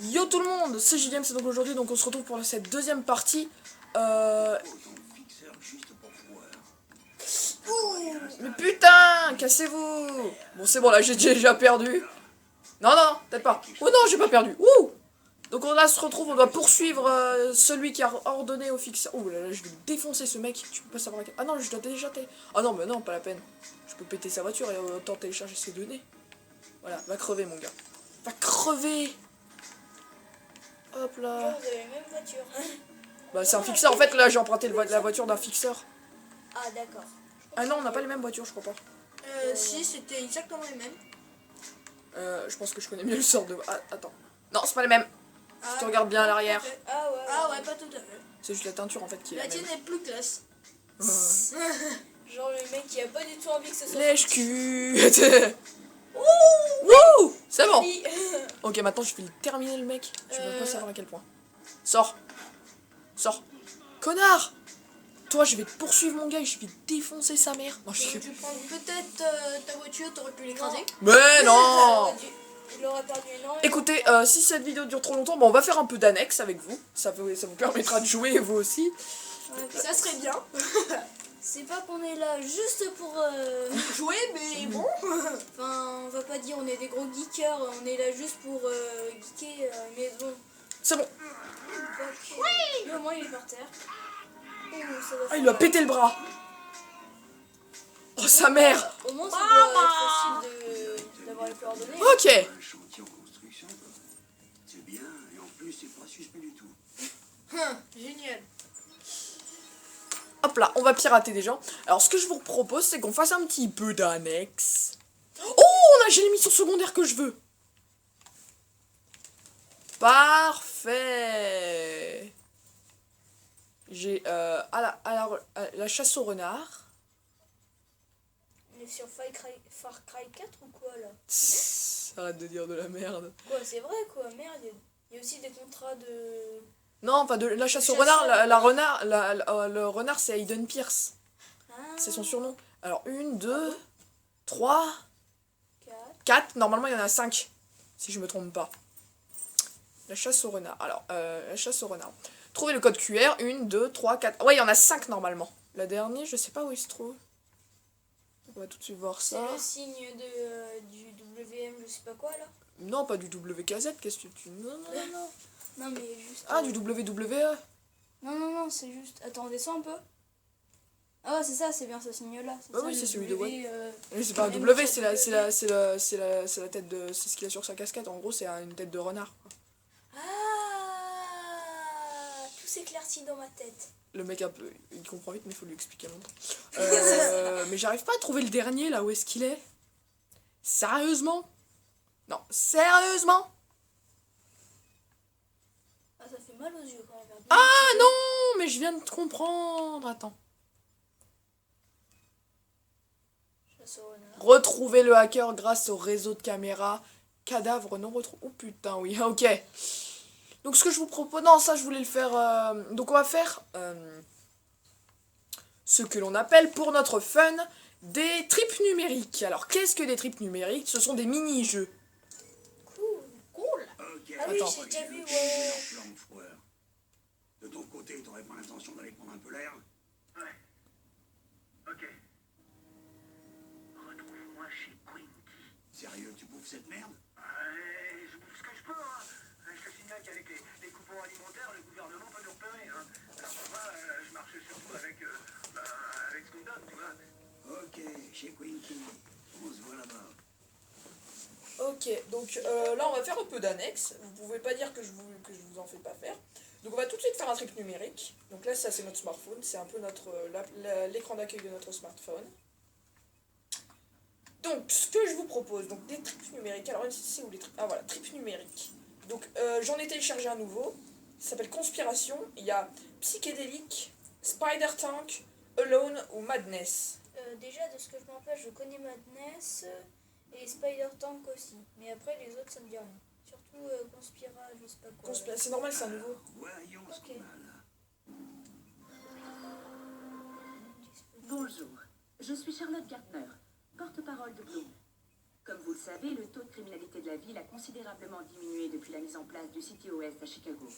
Yo tout le monde, c'est JDM, c'est donc aujourd'hui, donc on se retrouve pour cette deuxième partie. Mais putain, cassez-vous. Bon c'est bon là, j'ai déjà perdu. Non, non, peut-être pas. Oh non, j'ai pas perdu. Ouh. Donc on là se retrouve, on doit poursuivre celui qui a ordonné au fixeur. Ouh là là, je vais défoncer ce mec, tu peux pas savoir à quel... Ah non, je dois déjà Ah non, mais non, pas la peine. Je peux péter sa voiture et autant télécharger ses données. Voilà, va crever mon gars. Va crever. Hop là. Genre, vous avez la même voiture. Bah c'est un fixeur, en fait là j'ai emprunté la voiture d'un fixeur. Ah d'accord. Ah non, on n'a pas les mêmes voitures, je crois pas. Si, c'était exactement les mêmes. Je pense que je connais mieux le sort de... Ah, attends. Non, c'est pas les mêmes. Si tu regardes bien à l'arrière. Ah ouais, pas tout à fait. C'est juste la teinture en fait qui est La la même. tienne est plus classe. Genre le mec qui a pas du tout envie que ce soit... Lèche-cul. Wouh. C'est bon. Ok, maintenant je vais terminer le mec. Tu veux pas savoir à quel point. Sors. Sors. Connard. Toi, je vais te poursuivre mon gars et je vais défoncer sa mère. Non, je... Tu prends peut-être ta voiture, t'aurais pu l'écraser. Mais non. Il aurait perdu énormément. Écoutez, si cette vidéo dure trop longtemps, bon, on va faire un peu d'annexe avec vous. Ça vous permettra de jouer vous aussi. Ça serait bien. C'est pas qu'on est là juste pour jouer, mais bon. Enfin, on va pas dire on est des gros geekers, on est là juste pour geeker, mais bon. C'est bon. Oui. Lui au moins il est par terre. Ah, il lui a pété le bras. Oh, sa mère. Au moins ça doit être facile d'avoir les coordonnées. Ok. Un chantier en construction, c'est bien, et en plus, c'est pas suspect du tout. Génial. Hop là, on va pirater des gens. Alors, ce que je vous propose, c'est qu'on fasse un petit peu d'annexe. Oh, j'ai les missions secondaires que je veux. Parfait. J'ai à la chasse au renard. On est sur Far Cry 4 ou quoi là? Arrête de dire de la merde. Quoi, c'est vrai quoi, merde. Il y a aussi des contrats de... Non, enfin de la chasse au renard, le renard c'est Aiden Pierce. Ah, C'est son surnom. Alors 1, 2, 3, 4. 4, normalement il y en a 5. Si je me trompe pas. La chasse au renard. Alors, la chasse au renard. Trouvez le code QR, 1, 2, 3, 4. Ouais, il y en a 5 normalement. La dernière, je sais pas où il se trouve. On va tout de suite voir C'est ça. le signe du WM, je sais pas quoi là. Non, pas du WKZ, qu'est-ce que tu... Non, non, non, non. Non mais juste... Ah, du WWE. Non, non, non, c'est juste... Attends, descends un peu. Ah, c'est ça, c'est bien ce signe-là. Bah oui, c'est celui de W. Mais c'est pas un W, c'est la tête de... C'est ce qu'il a sur sa casquette. En gros, c'est une tête de renard. Quoi. Ah, tout s'éclaircit dans ma tête. Le mec un peu... Il comprend vite, mais il faut lui expliquer longtemps. Mais j'arrive pas à trouver le dernier, là, où est-ce qu'il est. Sérieusement? Non, sérieusement? Ah, ça fait mal aux yeux quand même. Ah non, mais je viens de comprendre. Attends. Retrouver le hacker grâce au réseau de caméras. Cadavre non retrouvé. Oh putain, oui, ok. Donc ce que je vous propose... Non, ça je voulais le faire... Donc on va faire... ce que l'on appelle pour notre fun des tripes numériques. Alors qu'est-ce que des tripes numériques? Ce sont des mini-jeux. Cool. Ok. Ah oui, Attends. j'ai déjà vu, Leur ouais. plan de foire. De ton côté, t'aurais pas l'intention d'aller prendre un peu l'air? Ouais. Ok. Retrouve-moi chez Quinty. Sérieux, tu bouffes cette merde? Je bouffe ce que je peux, hein. Je te signale qu'avec les coupons alimentaires, le gouvernement peut nous repérer, hein. Alors moi, je marche surtout avec ce qu'on donne, tu vois. Ok, chez Quinty. On se voit là-bas. Ok, donc là on va faire un peu d'annexe. Vous pouvez pas dire que je vous en fais pas faire. Donc on va tout de suite faire un trip numérique. Donc là ça c'est notre smartphone, c'est un peu l'écran d'accueil de notre smartphone. Donc ce que je vous propose, donc des trips numériques. Alors c'est où les trips? Ah voilà, trips numériques. Donc j'en ai téléchargé un nouveau. Ça s'appelle Conspiration. Il y a Psychédélique, Spider Tank, Alone ou Madness. Déjà, de ce que je me rappelle, je connais Madness et Spider Tank aussi. Mais après, les autres, ça me dit rien. Surtout Conspira, je sais pas quoi. C'est normal, c'est un nouveau. Voyons ce qu'on a là. Bonjour, je suis Charlotte Gartner, porte-parole de Bloom. Comme vous le savez, le taux de criminalité de la ville a considérablement diminué depuis la mise en place du City OS à Chicago.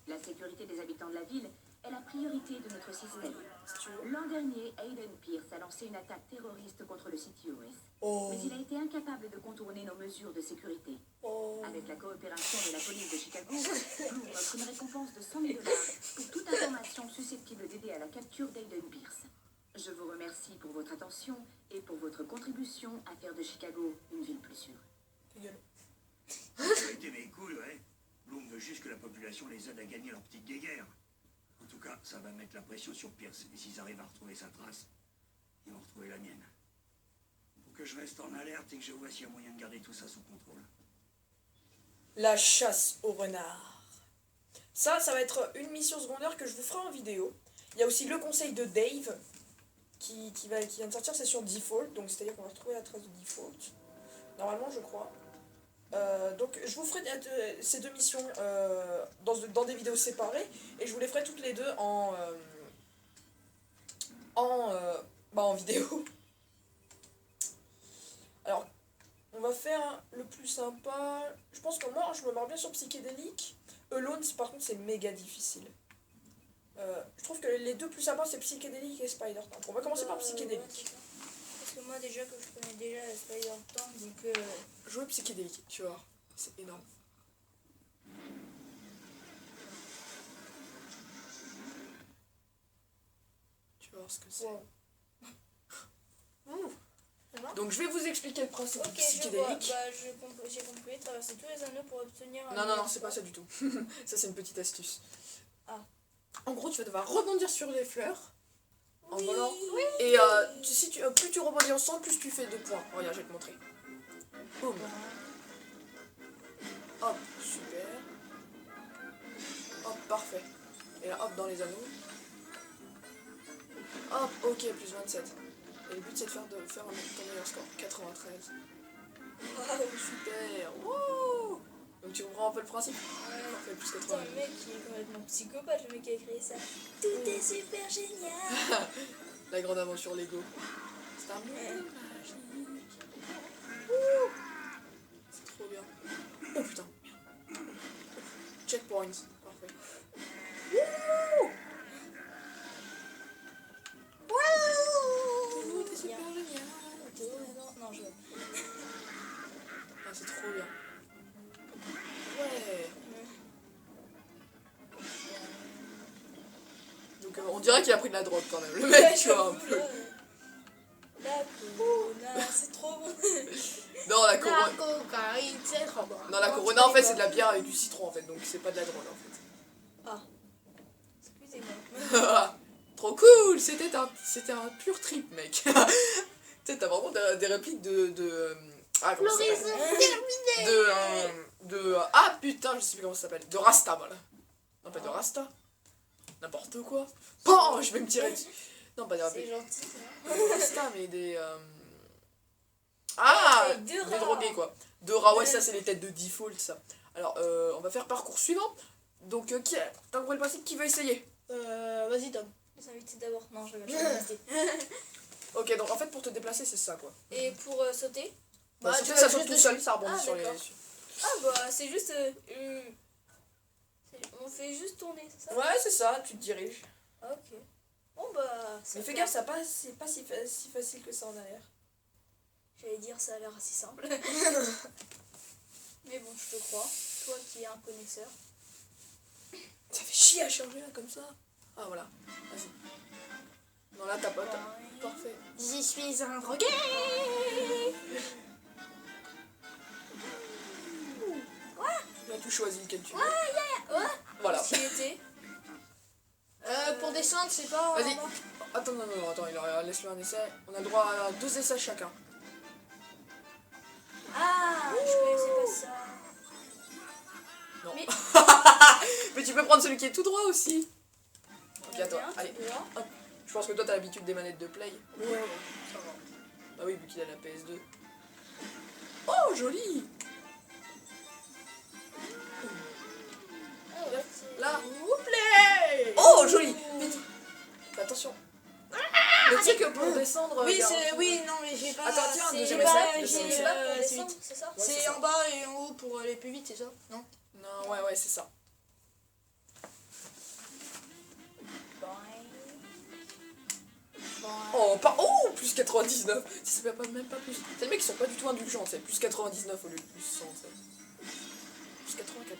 La sécurité des habitants de la ville est la priorité de notre système. L'an dernier, Aiden Pierce a lancé une attaque terroriste contre le City OS. Mais il a été incapable de contourner nos mesures de sécurité. Avec la coopération de la police de Chicago, Bloom offre une récompense de $100 000 pour toute information susceptible d'aider à la capture d'Aiden Pierce. Je vous remercie pour votre attention et pour votre contribution à faire de Chicago une ville plus sûre. Ça a été mes couilles, ouais. Bloom veut juste que la population les aide à gagner leur petite guéguerre. En tout cas, ça va mettre la pression sur Pierce. Et s'ils arrivent à retrouver sa trace, ils vont retrouver la mienne. Faut que je reste en alerte et que je vois s'il y a moyen de garder tout ça sous contrôle. La chasse au renard. Ça va être une mission secondaire que je vous ferai en vidéo. Il y a aussi le conseil de Dave qui vient de sortir, c'est sur Default. Donc c'est-à-dire qu'on va retrouver la trace de Default. Normalement, je crois. Donc je vous ferai ces deux missions dans des vidéos séparées et je vous les ferai toutes les deux en vidéo. Alors on va faire le plus sympa. Je pense que moi je me marre bien sur psychédélique. Alone par contre c'est méga difficile. Je trouve que les deux plus sympas c'est psychédélique et Spider-Tank. On va commencer par psychédélique. Parce que moi déjà que je connais déjà Spider-Tank, donc Jouer psychédélique, tu vois, c'est énorme. Tu vas voir ce que c'est. wow. Donc je vais vous expliquer le principe du Ok, je vois. psychédélique. Bah, j'ai compris, traverser tous les anneaux pour obtenir un... Non, c'est pas ça du tout. Ça, c'est une petite astuce. Ah. En gros, tu vas devoir rebondir sur les fleurs en Oui. volant. Oui. Et plus tu rebondis ensemble, plus tu fais 2 points. Regarde, je vais te montrer. Boum. Hop, super. Hop, parfait. Et là, hop, dans les anneaux. Hop, ok, plus 27. Et le but, c'est de faire ton meilleur score. 93. Wow, super. Wow. Donc tu comprends un peu le principe. Parfait, plus Putain, 93. le mec il est complètement psychopathe, le mec qui a créé ça. Tout est super génial. La grande aventure Lego. C'est un monde magique. C'est trop bien. Oh putain. Checkpoint. Parfait. Tout est super génial. Non, je... Ah, c'est trop bien. Ouais. Donc on dirait qu'il a pris de la drogue quand même. Le mec, tu vois un peu. La Corona, c'est trop bon. Non, la Corona. cocaïne, c'est trop bon. Non, la Corona en fait c'est de la bière avec du citron en fait, donc c'est pas de la drogue en fait. Ah. Excusez-moi. Trop cool, c'était un pur trip mec. Tu sais, t'as vraiment des répliques ah, comment ça s'appelle ah putain, je sais plus comment ça s'appelle. De Rasta, voilà. Non, pas de Rasta. N'importe quoi. Bon, je vais me tirer dessus. Non, pas des répliques. C'est gentil. Pas de Rasta, mais des... Ah, des des rats. drogués quoi. De rats, ouais, ça c'est les têtes de default, ça. Alors, on va faire parcours suivant. Donc, t'as compris le principe, qui veut essayer? Vas-y, Tom. Les invités d'abord. Non, je vais l'inviter. Ok, donc en fait, pour te déplacer, c'est ça quoi. Et pour sauter? Bah, tu sauter, vas ça juste saute tout dessus. seul, ça rebondit Ah, sur les... d'accord. Ah bah, c'est juste... on fait juste tourner, c'est ça? Ouais, c'est ça, tu te diriges. Ok. Bon bah... Mais fais gaffe, c'est pas si facile que ça en arrière. J'allais dire, ça a l'air assez simple. Mais bon, je te crois. Toi qui es un connaisseur. Ça fait chier à changer là comme ça. Ah voilà, vas-y. Non là t'as pas, parfait. J'y suis un drogué. Là tu choisis lequel tu veux. Ouais. Voilà. Qui était pour descendre, c'est pas... Vas-y. Attends, non, laisse-le un essai. On a le droit à 2 essais chacun. Ah, je connaissais pas ça. Non. Mais- Mais tu peux prendre celui qui est tout droit aussi. Ok, attends, Bien, allez. tu peux voir. Hop. Je pense que toi t'as l'habitude des manettes de play. Ouais, ça va. Bah oui, vu qu'il a la PS2. Oh, joli. Ah ouais, Là. Play. Oh, joli. Vite. Fais attention. Mais tu sais que pour descendre. Oui, gare. oui, non, mais j'ai pas. Attends, tiens, c'est deuxième pas- essai, j'ai, deuxième euh, essai. c'est descendre, vite. c'est ça? Ouais, c'est C'est ça. en bas et en haut pour aller plus vite, c'est ça? Non? Non, ouais, c'est ça. Oh, oh, plus 99. Ça fait pas, même pas plus. C'est les mecs qui sont pas du tout indulgents, c'est plus 99 au lieu de plus 100. Plus 94.